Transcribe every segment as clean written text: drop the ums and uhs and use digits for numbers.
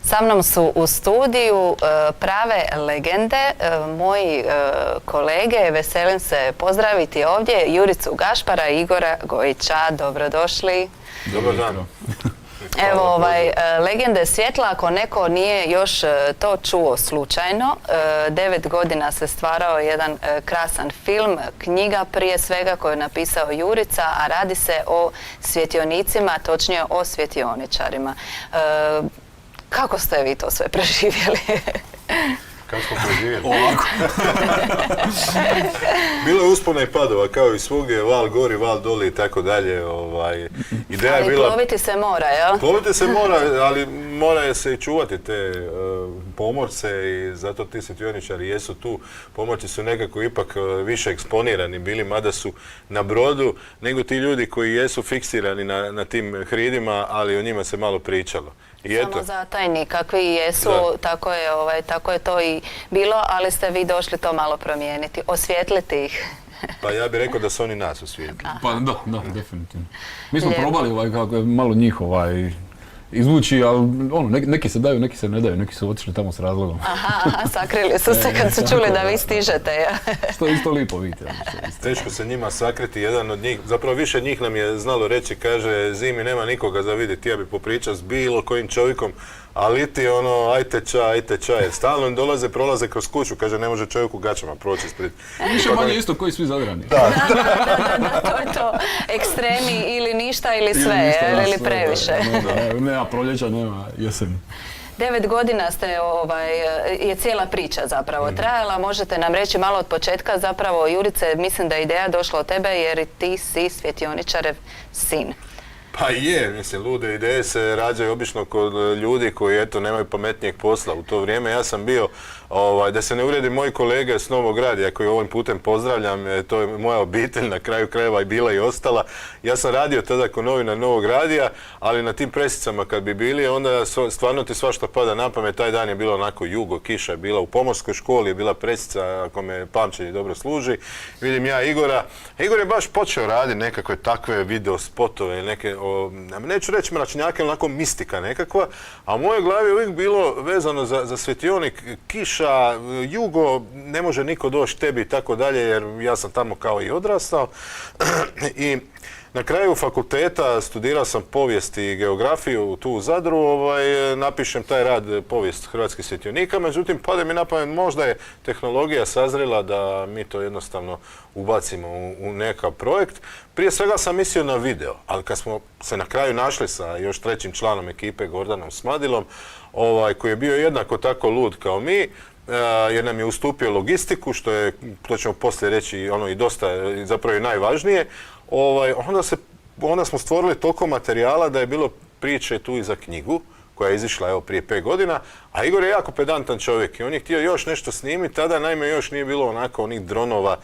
Sa mnom su u studiju prave legende, moji kolege, veselim se pozdraviti ovdje Juricu Gašpara i Igora Gojića. Dobrodošli. Dobar dan. Evo, legende svjetla, ako neko nije još to čuo slučajno, 9 godina se stvarao jedan krasan film, knjiga prije svega koju je napisao Jurica, a radi se o svjetionicima, točnije o svjetioničarima. Kako ste vi to sve preživjeli? Kako smo preživjeli? Ovako. Bilo je uspona i padova, kao i svugdje, val gori, val doli i tako dalje. Ideja Ali je bila... ploviti se mora, jel? Ploviti se mora, ali mora se i čuvati te pomorce i zato ti svjetioničari jesu tu. Pomorci su nekako ipak više eksponirani bili, mada su na brodu, nego ti ljudi koji jesu fiksirani na tim hridima, ali o njima se malo pričalo. Samo za tajni kakvi jesu, tako je to i bilo, ali ste vi došli to malo promijeniti, osvijetliti ih. Pa ja bih rekao da su oni nas osvijetlili. Pa da, definitivno. Mi smo probali kako malo njih izvući, ali neki se daju, neki se ne daju, neki su otišli tamo s razlogom. Aha, sakrili su se kad su čuli da vi stižete. Isto lipo vidite. Teško se njima sakriti, jedan od njih, zapravo više njih nam je znalo reći, kaže, zimi nema nikoga za vidjeti, ja bi popričao s bilo kojim čovjekom, ali ti ajte čaj. Stalno im dolaze, prolaze kroz kuću, kaže, ne može čovjek u gaćama proći ispred. Više manje isto koji svi Zadrani. Da, to je to. Ekstremi ili ništa ili sve, ili previše. Nema proljeća, nema jesen. 9 godina je cijela priča zapravo trajala. Možete nam reći malo od početka, zapravo Jurice, mislim da je ideja došla od tebe jer ti si svjetioničarev sin. Pa je, mislim, lude ideje se rađaju obično kod ljudi koji, eto, nemaju pametnijeg posla. U to vrijeme ja sam bio, da se ne uvrijedi moji kolege s Novog Radija, koji ovim putem pozdravljam, to je moja obitelj, na kraju krajeva i bila i ostala. Ja sam radio tada kao novinar Novog Radija, ali na tim presicama kad bi bili, onda stvarno ti svašta pada na pamet. Taj dan je bilo onako jugo, kiša je bila, u pomorskoj školi je bila presica, ako me pamćenje dobro služi. Vidim ja Igora. Igor je baš počeo raditi nekakve takve video spotove, neke, neću reći mračnjake, onako mistika nekakva, a u mojoj glavi je uvijek bilo vezano za svjetionik, kiša, jugo, ne može niko doći tebi i tako dalje, jer ja sam tamo kao i odrastao. I na kraju fakulteta studirao sam povijest i geografiju tu u Zadru, napišem taj rad povijest hrvatskih svjetionika, međutim pada mi na pamet, možda je tehnologija sazrela da mi to jednostavno ubacimo u nekakav projekt. Prije svega sam mislio na video, ali kad smo se na kraju našli sa još trećim članom ekipe, Gordanom Smadilom, koji je bio jednako tako lud kao mi, jer nam je ustupio logistiku, što je, to ćemo poslije reći, i dosta, zapravo i najvažnije, onda smo stvorili toliko materijala da je bilo priče tu i za knjigu, koja je izišla prije 5 godina, a Igor je jako pedantan čovjek i on je htio još nešto snimiti, tada naime još nije bilo onako onih dronova,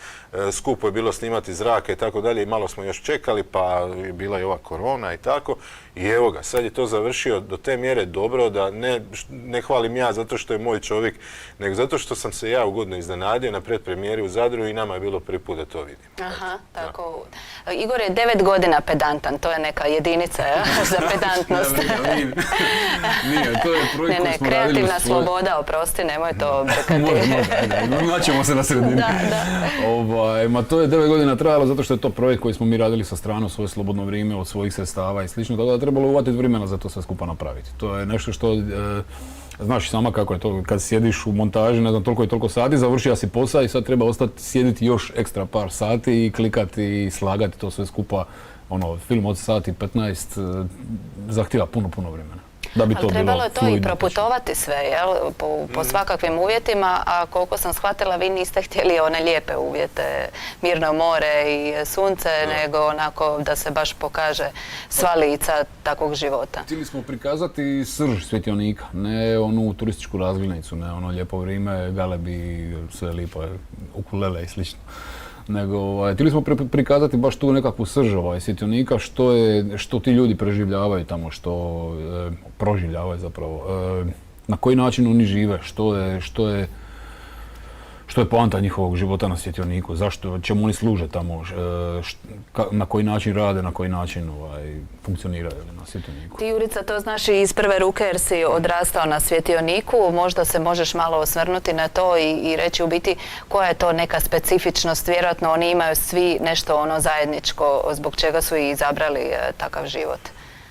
skupo je bilo snimati zraka i tako dalje i malo smo još čekali, pa je bila i ova korona i tako. I evo ga, sad je to završio do te mjere dobro da ne hvalim ja zato što je moj čovjek, nego zato što sam se ja ugodno iznenadio na predpremijeri u Zadru i nama je bilo prvi put da to vidim. Aha, tako. Igor je 9 godina pedantan, to je neka jedinica za pedantnost. Nije, to je projekt koji smo radili kreativna sloboda, oprosti, nemoj to brkati. Može, naćemo se na sredini. To je 9 godina trajalo zato što je to projekt koji smo mi radili sa strane u svoje slobodno vrijeme, od svojih sredstava i slično, tako da trebalo uvatiti vremena za to sve skupa napraviti. To je nešto što, znaš sama kako je to, kad sjediš u montaži, ne znam, toliko i toliko sati, završio si posao i sad treba ostati sjediti još ekstra par sati i klikati i slagati to sve skupa. Film od sati 15 zahtjeva puno vremena. Ali trebalo je to i proputovati sve, jel? Po svakakvim uvjetima, a koliko sam shvatila, vi niste htjeli one lijepe uvjete, mirno more i sunce, nego onako da se baš pokaže sva lica takvog života. Htjeli smo prikazati srž svjetionika, ne onu turističku razglednicu, ne ono lijepo vrijeme, galebi, sve lipo, ukulele i slično. Nego, htjeli smo prikazati baš tu nekakvu srž svjetionika, što ti ljudi preživljavaju tamo, što proživljavaju zapravo, na koji način oni žive, što što je poanta njihovog života na svjetioniku, čemu oni služe tamo, na koji način rade, na koji način funkcioniraju na svjetioniku. Ti, Jurica, to znaš i iz prve ruke jer si odrastao na svjetioniku, možda se možeš malo osvrnuti na to i reći u biti koja je to neka specifičnost, vjerojatno oni imaju svi nešto ono zajedničko zbog čega su i izabrali takav život.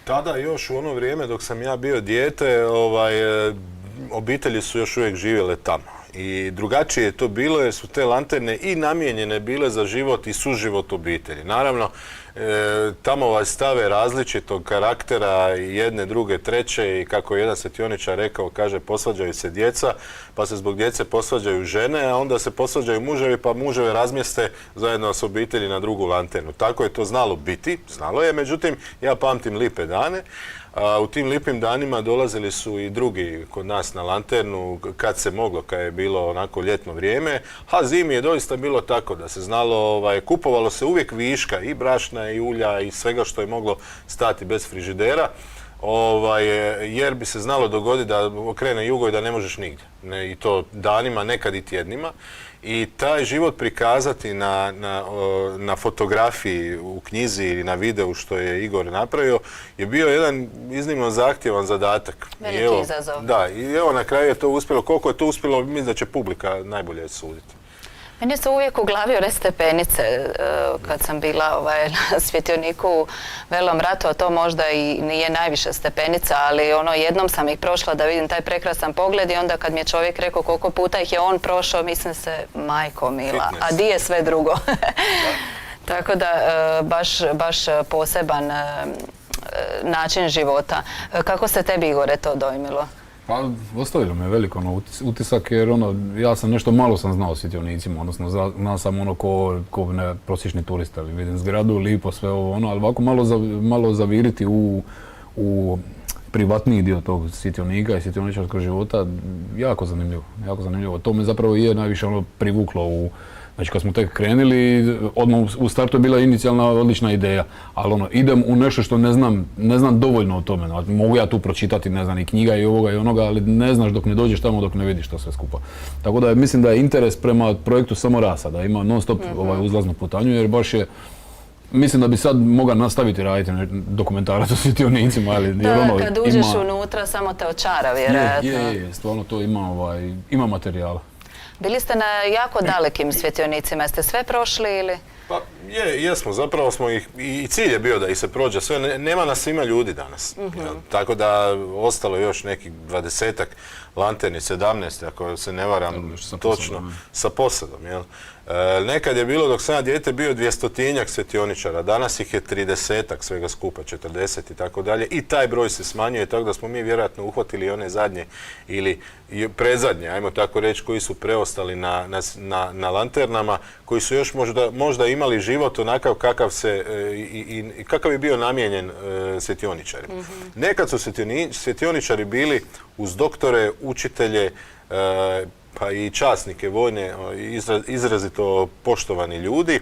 Tada još u ono vrijeme dok sam ja bio dijete, obitelji su još uvijek živjele tamo. I drugačije je to bilo jer su te lanterne i namijenjene bile za život i suživot obitelji. Naravno, tamo stave različitog karaktera, jedne, druge, treće i kako je jedan svetioničar rekao, kaže posvađaju se djeca, pa se zbog djece posvađaju žene, a onda se posvađaju muževi pa muževe razmjeste zajedno s obitelji na drugu lanternu. Tako je to znalo biti, znalo je, međutim ja pamtim lipe dane. U tim lipim danima dolazili su i drugi kod nas na lanternu kad se moglo, kad je bilo onako ljetno vrijeme, a zimi je doista bilo tako da se znalo, kupovalo se uvijek viška i brašna i ulja i svega što je moglo stati bez frižidera, jer bi se znalo dogoditi da okrene jugo i da ne možeš nigdje. I to danima, nekad i tjednima. I taj život prikazati na fotografiji, u knjizi ili na videu što je Igor napravio je bio jedan iznimno zahtjevan zadatak. Veliki izazov. Da, i evo na kraju je to uspjelo. Koliko je to uspjelo, mislim da će publika najbolje suditi. Meni su uvijek u glavi one stepenice kad sam bila na svjetioniku u Velom ratu, a to možda i nije najviše stepenica, ali jednom sam ih prošla da vidim taj prekrasan pogled i onda kad mi je čovjek rekao koliko puta ih je on prošao, mislim se, majko mila, Fitness. a di je sve drugo? Tako da baš poseban način života. Kako se tebi, Igore, to dojmilo? Pa, ostavilo me veliko utisak jer ja sam nešto malo sam znao o svjetionicima, odnosno znao sam ko prosječni turista, vidim zgradu, lipo sve ovo ali ovako malo zaviriti u privatniji dio tog svjetionika i svjetioničarskog života, jako zanimljivo. To me zapravo je najviše privuklo znači kad smo tek krenuli, odmah u startu je bila inicijalna odlična ideja, ali idem u nešto što ne znam dovoljno o tome. Mogu ja tu pročitati, ne znam, i knjiga i ovoga i onoga, ali ne znaš dok ne dođeš tamo, dok ne vidiš to sve skupa. Tako da mislim da je interes prema projektu samo rasa, da ima non stop uzlaznu putanju, jer baš je, mislim da bi sad mogao nastaviti raditi dokumentarac o svjetionicima, ali kad uđeš unutra, samo te očara, vjerojatno. Je, stvarno to ima materijala. Bili ste na jako dalekim svjetionicima, jeste sve prošli ili? Pa jesmo, zapravo smo ih, i cilj je bio da ih se prođe sve, nema nas svima ljudi danas. Tako da ostalo još nekih 20-ak lanterni, 17, ako se ne varam točno, sa posadom. Nekad je bilo, dok sam ja dijete, bio 200-tinjak svjetioničara, danas ih je 30-ak svega skupa, 40 i tako dalje. I taj broj se smanjuje, tako da smo mi vjerojatno uhvatili one zadnje ili predzadnje, ajmo tako reći, koji su preostali na lanternama, koji su još možda imali život onakav kakav je bio namijenjen svjetioničarima. Nekad su svjetioničari bili uz doktore, učitelje, pa i časnike vojne, izrazito poštovani ljudi.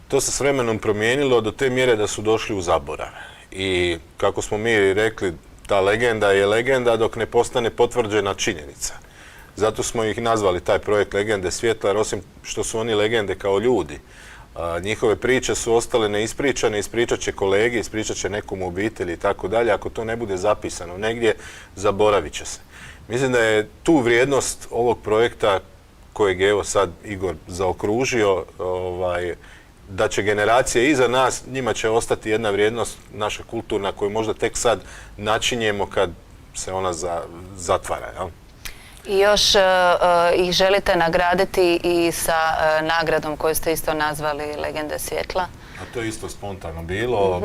To se s vremenom promijenilo do te mjere da su došli u zaborav. I kako smo mi rekli, ta legenda je legenda dok ne postane potvrđena činjenica. Zato smo ih nazvali taj projekt Legende svjetla, jer osim što su oni legende kao ljudi, njihove priče su ostale neispričane, ispričat će kolegi, ispričat će nekom u obitelji i tako dalje. Ako to ne bude zapisano negdje, zaboravit će se. Mislim da je tu vrijednost ovog projekta kojeg je evo sad Igor zaokružio, da će generacije iza nas, njima će ostati jedna vrijednost naša kulturna koju možda tek sad načinjemo kad se ona zatvara. Jel? I još ih želite nagraditi i sa nagradom koju ste isto nazvali Legende svjetla. A to je isto spontano bilo.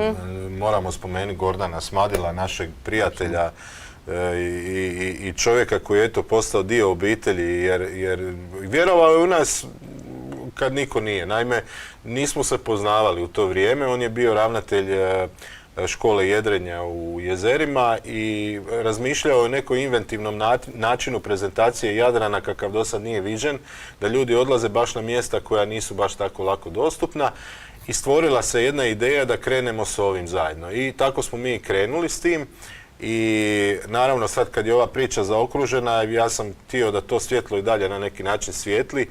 Moramo spomenuti Gordana Smadila, našeg prijatelja, i čovjeka koji je eto postao dio obitelji jer vjerovao je u nas kad niko nije. Naime, nismo se poznavali u to vrijeme, on je bio ravnatelj škole jedrenja u Jezerima i razmišljao o nekom inventivnom načinu prezentacije Jadrana kakav do sad nije viđen, da ljudi odlaze baš na mjesta koja nisu baš tako lako dostupna. I stvorila se jedna ideja da krenemo s ovim zajedno. I tako smo mi krenuli s tim. I naravno sad kad je ova priča zaokružena, ja sam htio da to svjetlo i dalje na neki način svijetli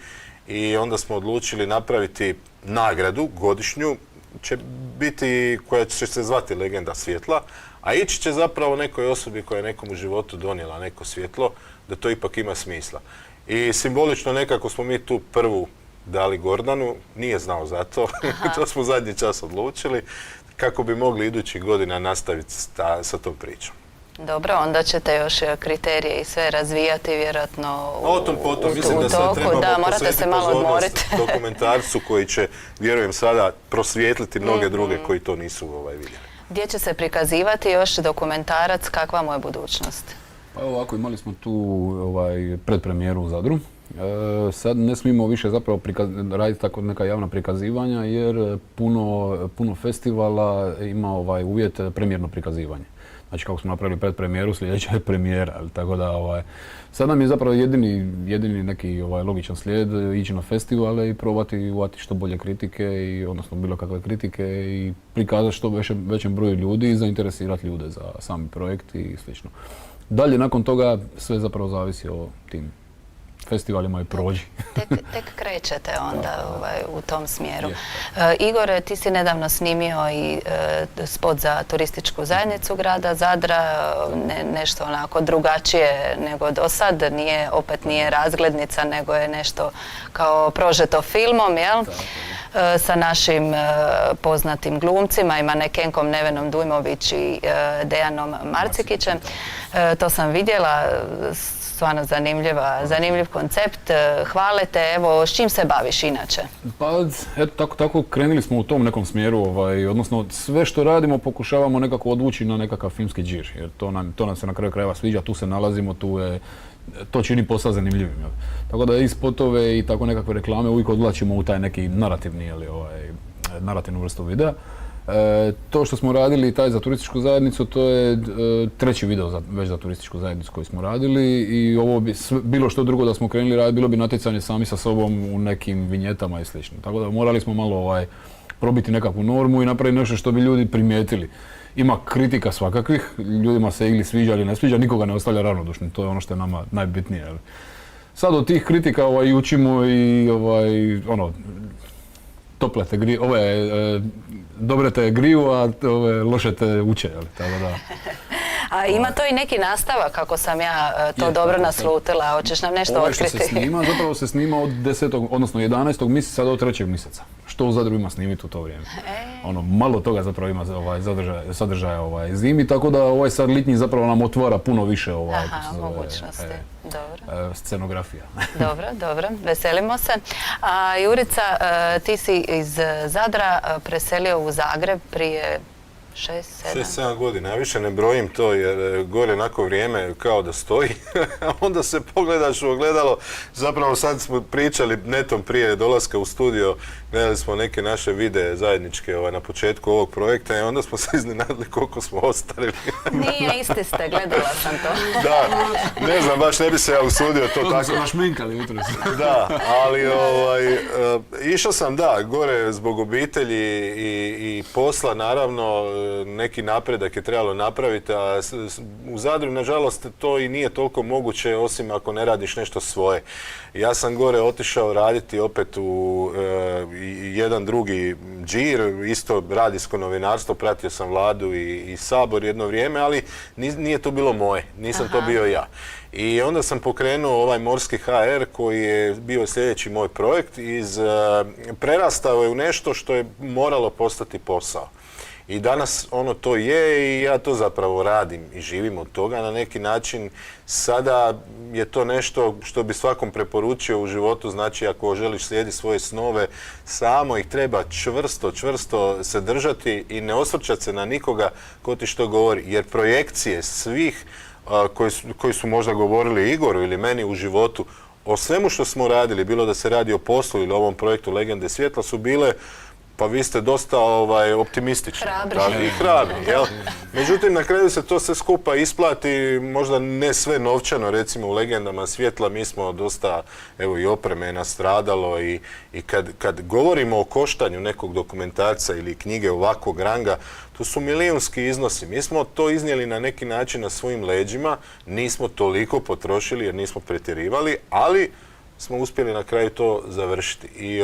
i onda smo odlučili napraviti nagradu godišnju, će biti, koja će se zvati Legenda svjetla, a ići će zapravo nekoj osobi koja je nekom u životu donijela neko svjetlo, da to ipak ima smisla. I simbolično nekako smo mi tu prvu dali Gordanu, nije znao za to, to smo zadnji čas odlučili, kako bi mogli idućih godina nastaviti sa tom pričom. Dobro, onda ćete još kriterije i sve razvijati vjerojatno O tom potom, mislim da se trebamo posvetiti pozornost dokumentarcu koji će, vjerujem sada, prosvijetliti mnoge druge koji to nisu vidjeli. Gdje će se prikazivati još dokumentarac, kakva mu je budućnost? Pa ovako, imali smo tu predpremijeru u Zadru. Sad ne smijemo više zapravo raditi tako neka javna prikazivanja jer puno festivala ima uvjet premijerno prikazivanje. Znači kako smo napravili predpremijeru, sljedeća je premijera. Tako da sad nam je zapravo jedini neki logičan slijed ići na festivale i probati uvati što bolje kritike, odnosno bilo kakve kritike i prikazati što većem broju ljudi i zainteresirati ljude za sami projekt i slično. Dalje nakon toga sve zapravo zavisi o tim festivalima i prođi. Tek krećete onda u tom smjeru. Igor, ti si nedavno snimio i spot za turističku zajednicu grada Zadra, nešto onako drugačije nego do sad, opet nije razglednica, nego je nešto kao prožeto filmom, jel? Sa našim poznatim glumcima i manekenkom Nevenom Dujmović i Dejanom Marcikićem. To sam vidjela, stvarno zanimljiv koncept. Hvale te, evo, s čim se baviš inače? Pa, eto, tako krenuli smo u tom nekom smjeru, odnosno sve što radimo pokušavamo nekako odvući na nekakav filmski džir, jer to nam se na kraju krajeva sviđa, tu se nalazimo, to čini posao zanimljivim. Jel? Tako da i spotove i tako nekakve reklame uvijek odvlačimo u taj neki narativni, narativnu vrstu videa. To što smo radili, taj za turističku zajednicu, to je treći video već za turističku zajednicu koji smo radili i ovo bi bilo što drugo da smo krenuli raditi, bilo bi natjecanje sami sa sobom u nekim vinjetama i slično. Tako da morali smo malo probiti nekakvu normu i napraviti nešto što bi ljudi primijetili. Ima kritika svakakvih, ljudima se ili sviđa ili ne sviđa, nikoga ne ostavlja ravnodušnim, to je ono što je nama najbitnije. Ali. Sad od tih kritika učimo i tople te griju, dobre te griju, a loše te uče, tako da. A ima to i neki nastavak, kako sam ja to dobro naslutila, hoćeš nam nešto otkriti? Što se snima, zapravo se snima od 10. odnosno 11. mjeseca do 3. mjeseca. Što u Zadru ima snimiti u to vrijeme. Malo toga zapravo ima sadržaja zimi, tako da sad litnji zapravo nam otvara puno više mogućnosti. Scenografija. Dobro, veselimo se. A Jurica, ti si iz Zadra preselio u Zagreb prije 6-7 godina. Ja više ne brojim to jer gore onako vrijeme kao da stoji. Onda se pogledaš u ogledalo. Zapravo sad smo pričali netom prije dolaska u studio. Gledali smo neke naše videe zajedničke na početku ovog projekta i onda smo se iznenadili koliko smo ostarili. Nije, isti ste, gledala sam to. Da, ne znam, baš ne bi se ja usudio to tako. To smo se našminkali jutros. Da, ali išao sam, gore zbog obitelji i posla, naravno, neki napredak je trebalo napraviti, a u Zadru, nažalost, to i nije toliko moguće, osim ako ne radiš nešto svoje. Ja sam gore otišao raditi opet u jedan drugi džir, isto radijsko novinarstvo, pratio sam Vladu i Sabor jedno vrijeme, ali nije to bilo moje, nisam to bio ja. I onda sam pokrenuo ovaj Morski HR koji je bio sljedeći moj projekt, prerastao je u nešto što je moralo postati posao. I danas ono to je i ja to zapravo radim i živim od toga na neki način. Sada je to nešto što bi svakom preporučio u životu, znači ako želiš slijediti svoje snove, samo ih treba čvrsto se držati i ne osvrćati se na nikoga ko ti što govori. Jer projekcije svih koji su možda govorili Igoru ili meni u životu o svemu što smo radili, bilo da se radi o poslu ili o ovom projektu Legende svjetla, su bile pa vi ste dosta optimistični. Hrabri. I hrabri, jel? Međutim, na kraju se to sve skupa isplati, možda ne sve novčano, recimo u Legendama svjetla mi smo dosta, evo i opreme je nastradalo i kad govorimo o koštanju nekog dokumentarca ili knjige ovakvog ranga, to su milijunski iznosi. Mi smo to iznijeli na neki način na svojim leđima, nismo toliko potrošili jer nismo pretjerivali, ali smo uspjeli na kraju to završiti. I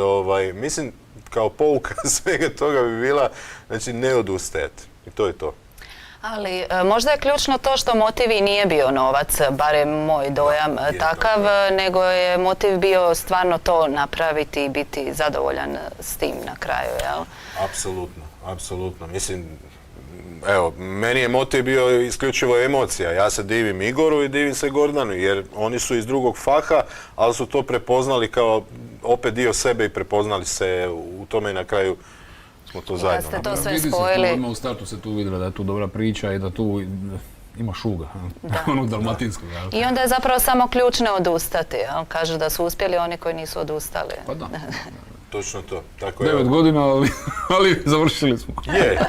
mislim, kao pouka svega toga bi bila, znači, ne odustajati. I to je to. Ali možda je ključno to što motiv i nije bio novac, barem moj dojam takav, nego je motiv bio stvarno to napraviti i biti zadovoljan s tim na kraju, jel? Apsolutno, apsolutno. Mislim, evo, meni je motiv bio isključivo emocija. Ja se divim Igoru i divim se Gordanu, jer oni su iz drugog faha, ali su to prepoznali kao opet dio sebe i prepoznali se u tome i na kraju smo to zajedno. Ste to sve Vidi spojili. se tu, u startu se tu vidjelo da je tu dobra priča i da tu ima šuga, onog dalmatinskog. I onda je zapravo samo ključ ne odustati, jel? Kažu da su uspjeli oni koji nisu odustali. Pa da. Točno to. Tako je. 9 godina, ali završili smo. Je.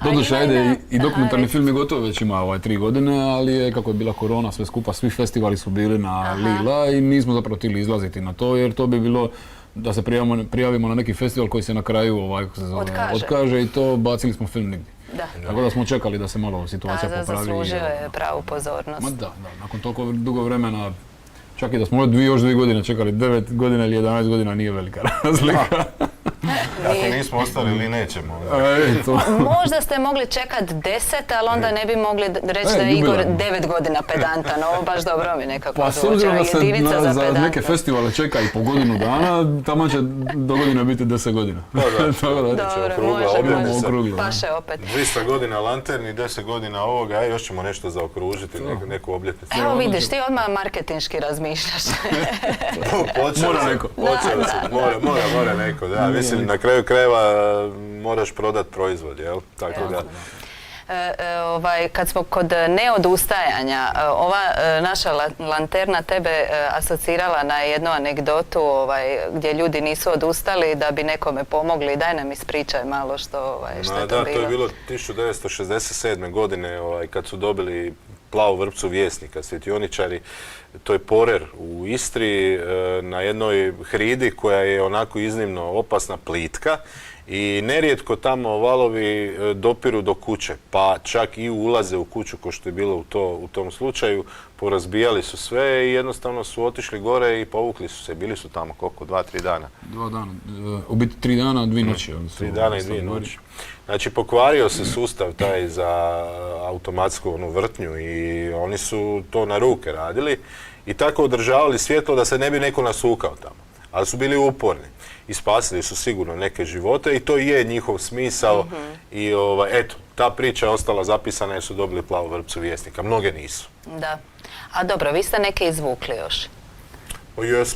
Doduše, ajde, i dokumentarni Aha, film je gotovo već ima 3 godine, ali je kako je bila korona, sve skupa, svi festivali su bili na Lila i nismo zapravo htjeli izlaziti na to, jer to bi bilo da se prijavimo na neki festival koji se na kraju otkaže i to bacili smo film nigdje. Da. Tako da smo čekali da se malo situacija popravi. Zaslužio je pravu pozornost. Ma da, nakon toliko dugo vremena, čak i da smo još 2 godine čekali, 9 godina ili 11 godina nije velika razlika. Ako nismo ostali ili nećemo. Možda ste mogli čekat 10, ali onda ne bi mogli reći da je Igor 9 godina pedantan. Ovo baš dobro mi nekako Pa s obzirom da se za neke pedantnost. festivale čeka i po godinu dana, tamo će do godine biti 10 godina. Dobro, može. Paše opet. 200 godina Lanterni, 10 godina ovoga, a još ćemo nešto zaokružiti, neku obljetnicu. Evo vidiš, ti odmah marketinški razmišljaš. Mora neko, da. Mislim, na kraju krajeva moraš prodat proizvod, jel? Tako da. Kad smo kod neodustajanja, ova naša lanterna tebe asocirala na jednu anegdotu gdje ljudi nisu odustali da bi nekome pomogli. Daj nam ispričaj malo što je to bilo. Da, to je bilo 1967. godine kad su dobili plavu vrpcu Vjesnika, svjetioničari. To je Porer u Istri na jednoj hridi koja je onako iznimno opasna, plitka. I nerijetko tamo valovi dopiru do kuće, pa čak i ulaze u kuću, kao što je bilo u tom slučaju. Porazbijali su sve i jednostavno su otišli gore i povukli su se. Bili su tamo koliko? 2-3 dana? 2 dana. U biti 3 dana, 2 noći. 3 dana i 2 noći. Znači, pokvario se sustav taj za automatsku vrtnju i oni su to na ruke radili i tako održavali svjetlo da se ne bi neko nasukao tamo. Ali su bili uporni i spasili su sigurno neke živote i to je njihov smisao. I eto, ta priča je ostala zapisana jer su dobili plavu vrpcu Vjesnika. Mnoge nisu. Da. A dobro, vi ste neke izvukli još.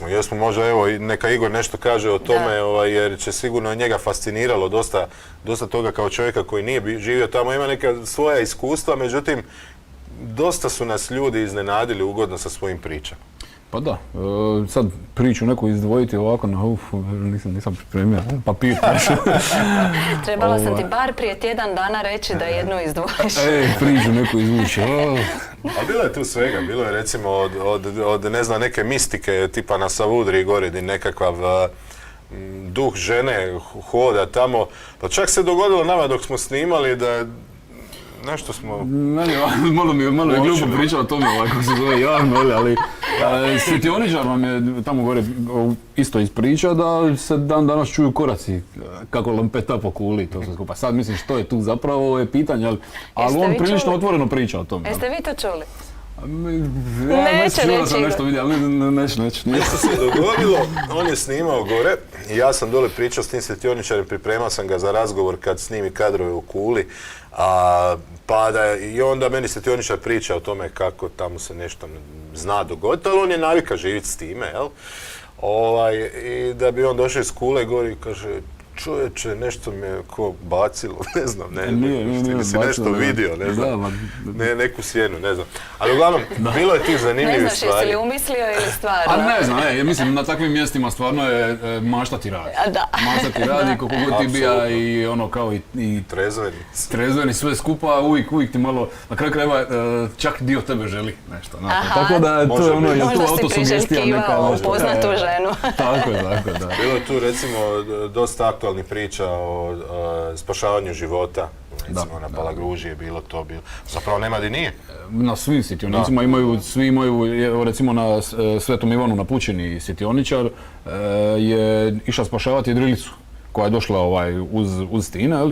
Jesmo, možda evo neka Igor nešto kaže o tome, jer će sigurno njega fasciniralo dosta toga kao čovjeka koji nije živio tamo, ima neka svoja iskustva, međutim dosta su nas ljudi iznenadili ugodno sa svojim pričama. Pa da, sad priču neku izdvojiti ovako na nisam pripremio papir. Trebala sam ti bar prije tjedan dana reći da jednu izdvojiš. Priču neku izvući. A bilo je tu svega, bilo je recimo od ne znam, neke mistike tipa na Savudriji gore gdje nekakav duh žene hoda tamo. Pa čak se dogodilo nama dok smo snimali da nešto smo... Malo je glupo pričao o tome kako se zove javno, ali svjetioničar vam je tamo gore isto ispriča da se dan danas čuju koraci kako lampeta po kuli, to sve skupa. Sad mislim što je tu zapravo je pitanje, ali on prilično otvoreno priča o tome. Jeste vi to čuli? Neće sam nešto vidio, ali neću. Nešto se dogodilo, on je snimao gore i ja sam dole pričao s tim svjetioničarem, pripremao sam ga za razgovor kad snimi kadrove u kuli. I onda meni svjetioničar priča o tome kako tamo se nešto zna dogoditi, ali on je navika živjeti s time, jel? I da bi on došao iz kule gore i kaže, čovječe, nešto me ko bacilo, ne znam, Nije si nešto bacilo, vidio, ne znam, da, neku sjenu, ne znam. Ali uglavnom, bilo je tih Ne zanimljivih znaš jesi stvari. li umislio ili stvarno? A ne znam, ja mislim na takvim mjestima stvarno je mašta ti radi. A da. Mašta ti radi, koliko god ti bija Apsolutno. i ono kao i Trezveni. trezveni sve skupa, uvijek ti malo, na kraju krajeva čak dio tebe želi nešto. Znate. Aha. Tako da to Može je ono, biti. je tu Možda si autosugestija neka. priželjkivao nešto. poznatu ženu. Tako je, da. Bilo je tu recimo dosta aktualnih priča o spašavanju života. Recimo na Palagruži je bilo to. Zapravo nema di nije. Na svim svjetionicima svi imaju, evo recimo na Svetom Ivanu na Pučini svjetioničar je išao spašavati jedrilicu koja je došla uz Stina, jel?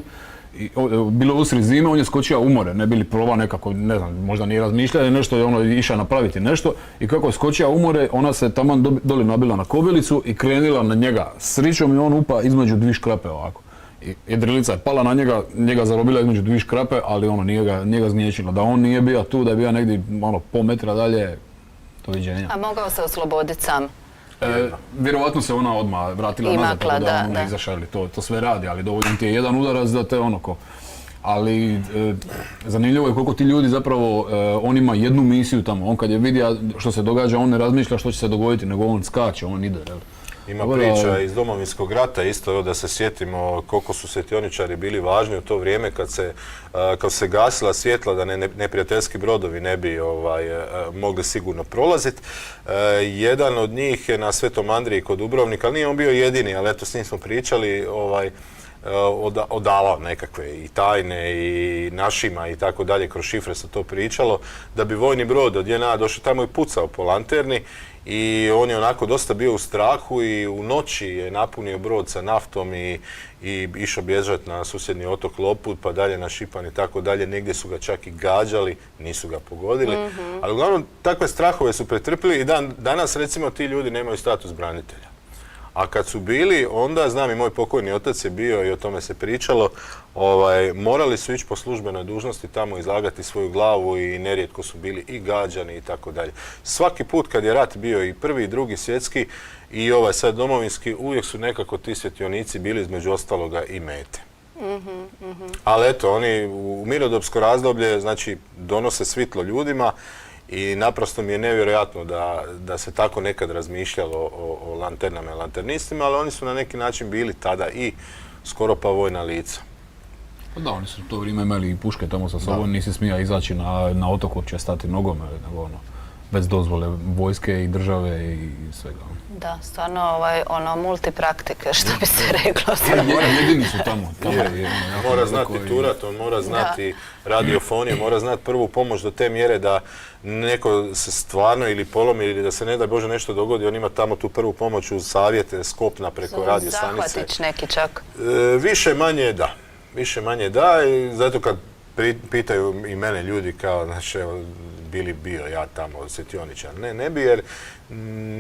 Bilo usred zime, on je skočio u more, ne bili probao nekako, ne znam, možda nije razmišljao nešto, je ono išao napraviti nešto i kako je skočio u more, ona se taman doli nabila na kobilicu i krenila na njega sričom i on upa između dvije škrape ovako. I jedrilica je pala na njega zarobila između dvije škrape, ali ono nije ga zgnječilo. Da on nije bio tu, da je bio negdje ono pol metra dalje, doviđenja. A mogao se osloboditi sam. Vjerovatno se ona odmah vratila I nazad, makla, tako da da. ne izašali, to sve radi, ali dovoljan ti je jedan udarac da te ono ko. Ali zanimljivo je koliko ti ljudi zapravo, on ima jednu misiju tamo, on kad je vidio što se događa, on ne razmišlja što će se dogoditi, nego on skače, on ide. Jel? Ima priča iz Domovinskog rata isto, da se sjetimo koliko su svjetioničari bili važni u to vrijeme kad se gasila svjetla da neprijateljski brodovi ne bi mogli sigurno prolaziti. Jedan od njih je na Svetom Andriji kod Dubrovnika, ali nije on bio jedini, ali eto s njim smo pričali, odavao nekakve i tajne i našima i tako dalje, kroz šifre se to pričalo, da bi vojni brod od JNA došao tamo i pucao po lanterni i on je onako dosta bio u strahu i u noći je napunio brod sa naftom i išao bježati na susjedni otok Lopud pa dalje na Šipan i tako dalje, negdje su ga čak i gađali, nisu ga pogodili, ali uglavnom takve strahove su pretrpili i danas recimo ti ljudi nemaju status branitelja. A kad su bili, onda, znam i moj pokojni otac je bio i o tome se pričalo, morali su ići po službenoj dužnosti tamo izlagati svoju glavu i nerijetko su bili i gađani i tako dalje. Svaki put kad je rat bio i prvi i drugi svjetski i sad domovinski, uvijek su nekako ti svjetionici bili između ostaloga i mete. Ali eto, oni u mirnodopsko razdoblje, znači, donose svitlo ljudima. I naprosto mi je nevjerojatno da se tako nekad razmišljalo o lanternama i lanternistima, ali oni su na neki način bili tada i skoro pa vojna lica. Da, oni su u to vrijeme imali i puške tamo sa sobom, nisi smija izaći na otok uopće stati nogom, nego ono, bez dozvole vojske i države i svega. Da, stvarno multipraktike, što bi se reklo. Jedini su tamo. Mora znati turat, on mora znati radiofoniju, mora znati prvu pomoć do te mjere da neko se stvarno ili polomi ili da se ne da Bože nešto dogodi, on ima tamo tu prvu pomoć uz savjete s kopna preko radio stanice. Zahvatić neki čak. Više manje da i zato kad pitaju i mene ljudi kao, znači, bio ja tamo svjetioničar. Ne bi jer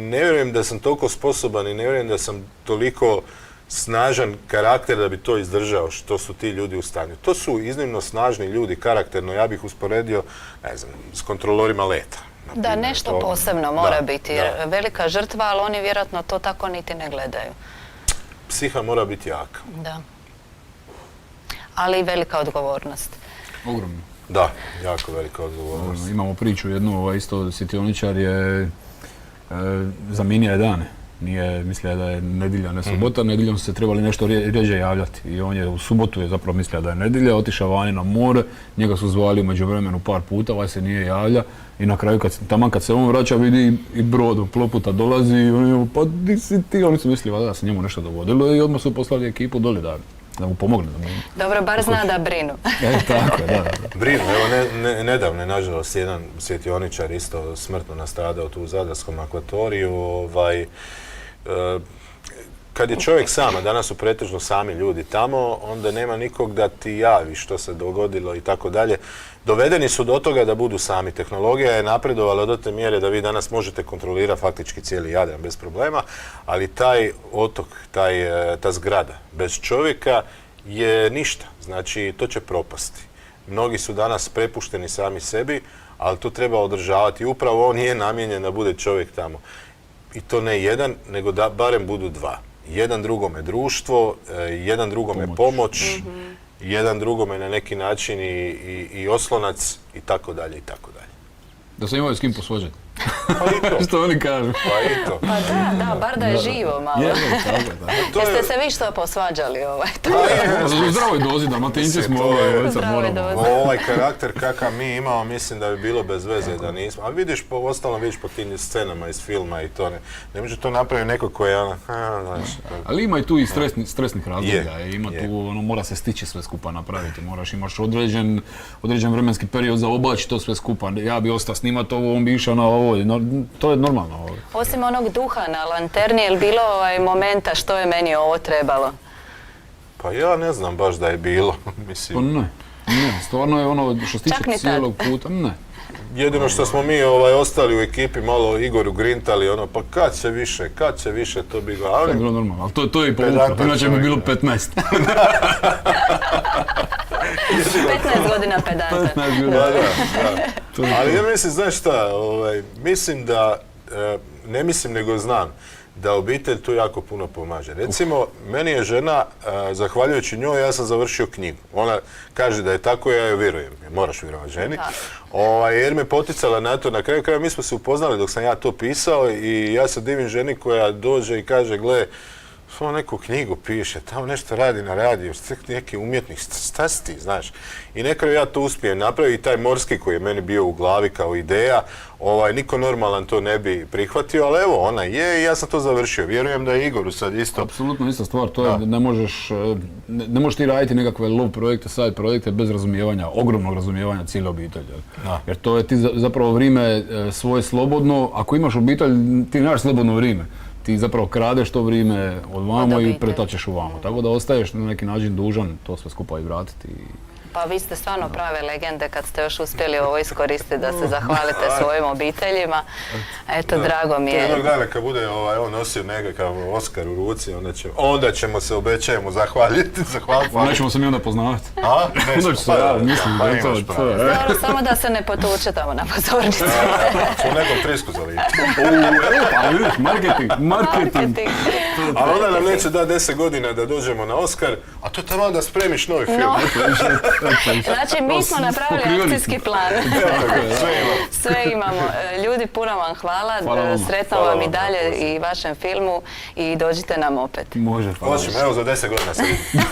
ne vjerujem da sam toliko sposoban i ne vjerujem da sam toliko snažan karakter da bi to izdržao što su ti ljudi u stanju. To su iznimno snažni ljudi karakterno, ja bih usporedio, ne znam, s kontrolorima leta. Da, nešto posebno mora biti, jer velika žrtva, ali oni vjerojatno to tako niti ne gledaju. Psiha mora biti jaka. Da. Ali i velika odgovornost. Ogromno. Da, jako velika odgovornost. Imamo priču jednu, isto svjetioničar je zamijenio dane. Nije mislio da je nedjelja, ne subota, nedjeljom su se trebali nešto rjeđe javljati. I on je u subotu je zapravo mislio da je nedjelja, otišao vani na more, njega su zvali u međuvremenu par puta, ovaj se nije javlja. I na kraju, taman kad se on vraća, vidi i brod u Ploputa dolazi i on je, pa di si ti? Oni su mislili da se njemu nešto dogodilo i odmah su poslali ekipu doli da mu pomogne. Dobro, bar zna da brinu. Tako je, da. Brinu, evo nedavno je nažalost jedan svjetioničar isto smrtno nastradao tu u Zadarskom akvatoriju. Kad je čovjek sam, a danas su pretežno sami ljudi tamo, onda nema nikog da ti javi što se dogodilo i tako dalje. Dovedeni su do toga da budu sami. Tehnologija je napredovala do te mjere da vi danas možete kontrolirati faktički cijeli Jadran bez problema, ali taj otok, ta zgrada bez čovjeka je ništa. Znači, to će propasti. Mnogi su danas prepušteni sami sebi, ali to treba održavati. Upravo on je namijenjen da bude čovjek tamo. I to ne jedan, nego da barem budu dva. jedan drugome društvo, jedan drugome pomoć, jedan drugome na neki način i oslonac i tako dalje i tako dalje. Da se imaju s kim posvađati. Pa i to. Što oni kažu. Pa i to. Pa da, bar da je živo malo. To je- Jeste se vi što posvađali To U zdravoj dozi, Dalmatinci smo to je- ovo, sad Zdravoj moramo. dozi. Ovaj karakter kakav mi imamo, mislim da bi bilo bez veze da nismo. Ali vidiš, ostalom vidiš po tim scenama iz filma i to ne može to napraviti neko koji je ono, znaš, Ali ima i tu i stresnih razloga, ima je. tu, mora se stići sve skupa napraviti, imaš određen vremenski period za obaći to sve skupa, ja bi ostao snimat ovo, on bi išao na ovo, to je normalno. Osim onog duha na lanterni, je li bilo momenta što je meni ovo trebalo? pa ja ne znam baš da je bilo, Pa mislim. ne, stvarno je ono što se tiče Čak ni tad. cijelog puta, ne. Jedino što smo mi ostali u ekipi malo Igoru grintali, ono, pa kad će više, to bi ga, To je ali bilo normalno, ali to je i povuklo, Pedantan inače bi čovjek, bilo da. 15. 15 godina pedanta. 15 bilo. da. Ali ja mislim, znaš šta, mislim da, ne mislim nego znam, da obitelj tu jako puno pomaže. Recimo, meni je žena, zahvaljujući njoj, ja sam završio knjigu. Ona kaže da je tako, ja joj vjerujem. Moraš vjerovati ženi. Jer me poticala na to. Na kraju kraja mi smo se upoznali dok sam ja to pisao i ja se divim ženi koja dođe i kaže, gle, samo neku knjigu piše, tamo nešto radi na radiju, neki umjetnik, šta si ti, znaš. I na kraju ja to uspijem napraviti i taj morski koji je meni bio u glavi kao ideja, niko normalan to ne bi prihvatio, ali evo, ona je i ja sam to završio. Vjerujem da je Igoru sad isto. Apsolutno ista stvar, to je da ne možeš ti raditi nekakve love projekte, side projekte bez razumijevanja, ogromnog razumijevanja cijele obitelji. Da. Jer to je ti zapravo vrijeme svoje slobodno, ako imaš obitelj ti nemaš slobodno vrijeme. Ti zapravo kradeš to vrijeme od vamo i obitelji. pretačeš u vamo. Tako da ostaješ na neki način dužan to sve skupa i vratiti. Pa vi ste stvarno prave legende kad ste još uspjeli ovo iskoristiti da se zahvalite svojim obiteljima. Eto, drago mi To je jednog je. dana kad bude on nosio nekakav Oskar u ruci, onda ćemo se, obećajemo, zahvaliti. Nećemo se mi onda poznavati. A? Onda ću se ja, mislim da je to. Dobro, samo da se ne potuče tamo na pozornici. Ćemo nekom trisku zalijeti. Pa vidiš, marketing. Marketing. Ali onda nam neće da 10 godina da dođemo na Oskar, a to je tamo da spremiš novi film. No. Znači, mi smo napravili Pokriveni akcijski plan. Sve imamo. Sve imamo. Ljudi, puno vam hvala. Hvala vama. Sretno Hvala vam i vam, dalje hvala. i vašem filmu i dođite nam opet. Može, hvala. Hoćemo, evo za 10 godina se vidimo.